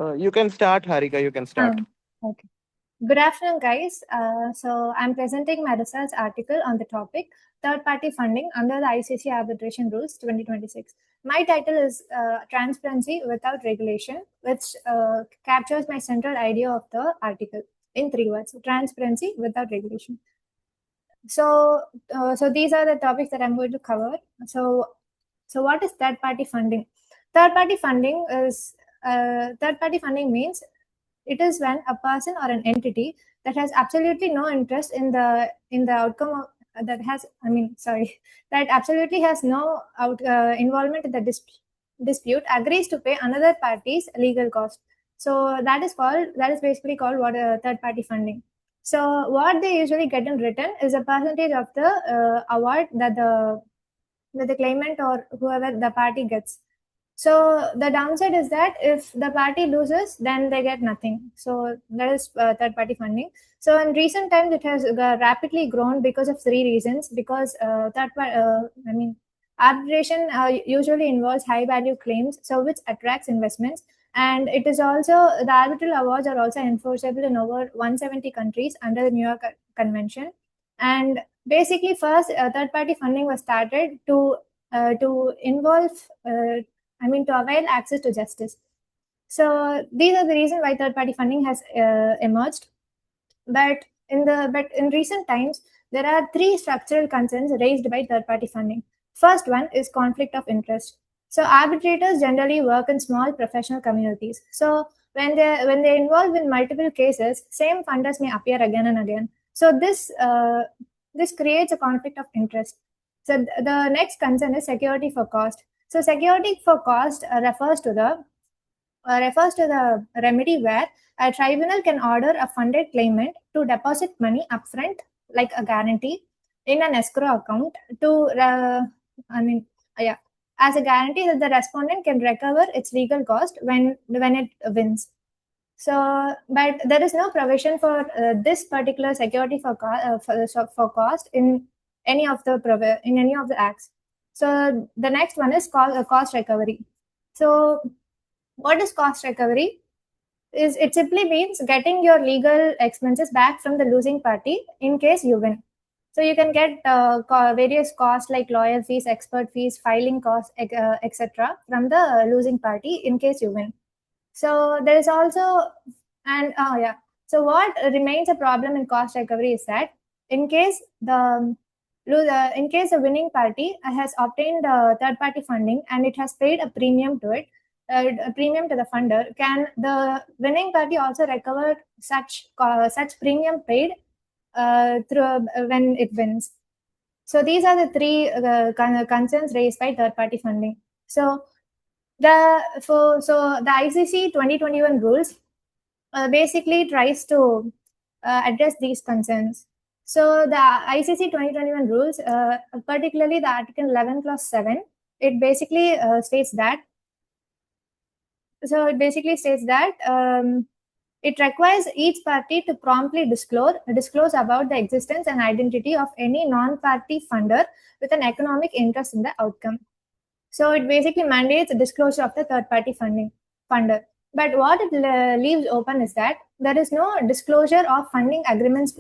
You can start, Harika. You can start. Okay. Good afternoon, guys. So I'm presenting my research article on the topic third-party funding under the ICC Arbitration Rules 2026. My title is Transparency Without Regulation, which captures my central idea of the article in 3 words: transparency without regulation. So these are the topics that I'm going to cover. So what is third-party funding? Third-party funding means it is when a person or an entity that has absolutely no interest in the outcome of, that absolutely has no involvement in the dispute agrees to pay another party's legal cost. So that is basically called what third party funding. So what they usually get in return is a percentage of the award that the claimant or whoever the party gets. So the downside is that if the party loses, then they get nothing. So that is third-party funding. So in recent times, it has rapidly grown because of 3 reasons. Because arbitration usually involves high-value claims, so which attracts investments. And it is also, the arbitral awards are also enforceable in over 170 countries under the New York Convention. And basically, first, third-party funding was started to involve to avail access to justice. So these are the reasons why third-party funding has emerged. But in recent times, there are 3 structural concerns raised by third-party funding. First one is conflict of interest. So arbitrators generally work in small professional communities. So when they involve in multiple cases, same funders may appear again and again. So this creates a conflict of interest. So the next concern is security for cost. So security for cost refers to the remedy where a tribunal can order a funded claimant to deposit money upfront, like a guarantee, in an escrow account as a guarantee that the respondent can recover its legal cost when it wins. So, but there is no provision for this particular security for cost in any of the acts. So the next one is cost recovery. So what is cost recovery? It simply means getting your legal expenses back from the losing party in case you win. So you can get various costs like lawyer fees, expert fees, filing costs, etc. from the losing party in case you win. So there is also, so what remains a problem in cost recovery is that in case the winning party has obtained third-party funding and it has paid a premium to it, a premium to the funder, can the winning party also recover such premium paid when it wins? So these are the 3 concerns raised by third-party funding. So the ICC 2021 rules basically tries to address these concerns. So the ICC 2021 rules, particularly the Article 11 Clause 7, it basically states that. So it basically states that it requires each party to promptly disclose about the existence and identity of any non-party funder with an economic interest in the outcome. So it basically mandates a disclosure of the third-party funder. But what it leaves open is that there is no disclosure of funding agreement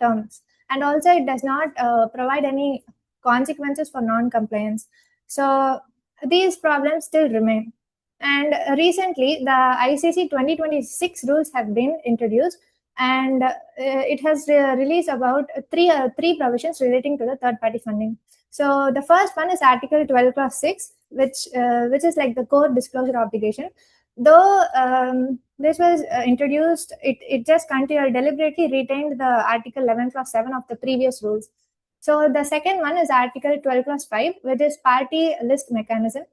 terms, and also it does not provide any consequences for non-compliance. So these problems still remain. And recently, the ICC 2026 rules have been introduced, and it has released about three provisions relating to the third-party funding. So the first one is Article 12 Clause 6, which is like the core disclosure obligation. Though this was introduced, it just deliberately retained the Article 11 Clause 7 of the previous rules. So the second one is Article 12 Clause 5, which is party list mechanism.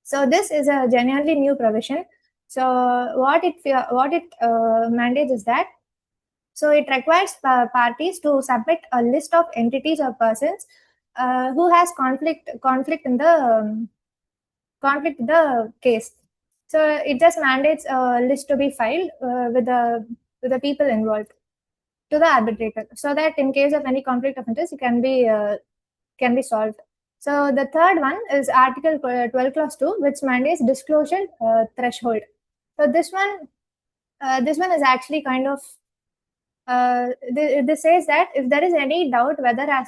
So this is a genuinely new provision. So what it mandates is that, so it requires parties to submit a list of entities or persons who has conflict in the case. So it just mandates a list to be filed with the people involved to the arbitrator, so that in case of any conflict of interest, it can be solved. So the third one is Article 12 Clause 2, which mandates disclosure threshold. So this one is actually kind of this says that if there is any doubt whether a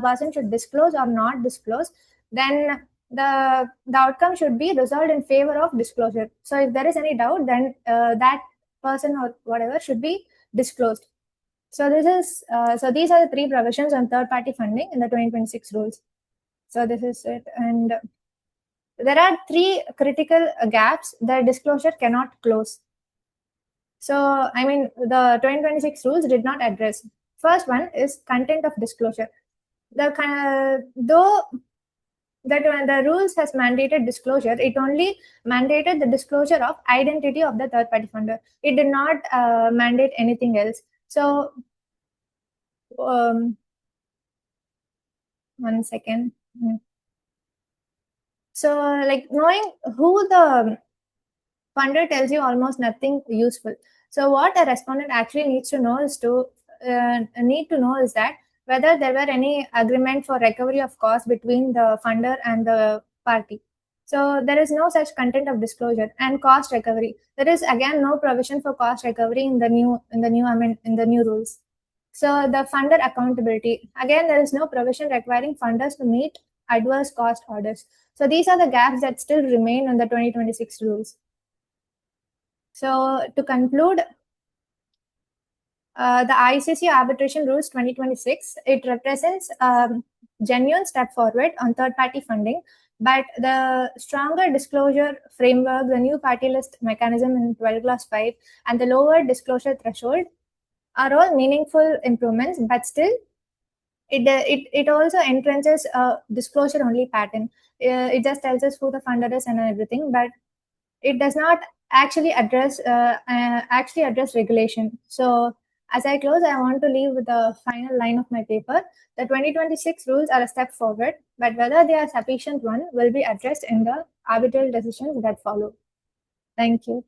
person should disclose or not disclose, then the outcome should be resolved in favor of disclosure. So if there is any doubt, then that person or whatever should be disclosed. So these are the three provisions on third party funding in the 2026 rules. So this is it. And there are three critical gaps that disclosure cannot close. So, I mean, the 2026 rules did not address. First one is content of disclosure. Though that when the rules has mandated disclosure, it only mandated the disclosure of identity of the third party funder. It did not mandate anything else. So, 1 second. So, like knowing who the funder tells you almost nothing useful. So what a respondent actually needs to know is that whether there were any agreement for recovery of costs between the funder and the party. So there is no such content of disclosure. And cost recovery, there is again no provision for cost recovery in the new rules. So the funder accountability, again there is no provision requiring funders to meet adverse cost orders. So these are the gaps that still remain in the 2026 rules. So to conclude, the ICC Arbitration Rules 2026, it represents a genuine step forward on third-party funding, but the stronger disclosure framework, the new party list mechanism in 12 clause 5, and the lower disclosure threshold are all meaningful improvements, but still it also entrenches a disclosure only pattern. It just tells us who the funder is and everything, but it does not actually address regulation. So as I close, I want to leave with the final line of my paper. The 2026 rules are a step forward, but whether they are sufficient one will be addressed in the arbitral decisions that follow. Thank you.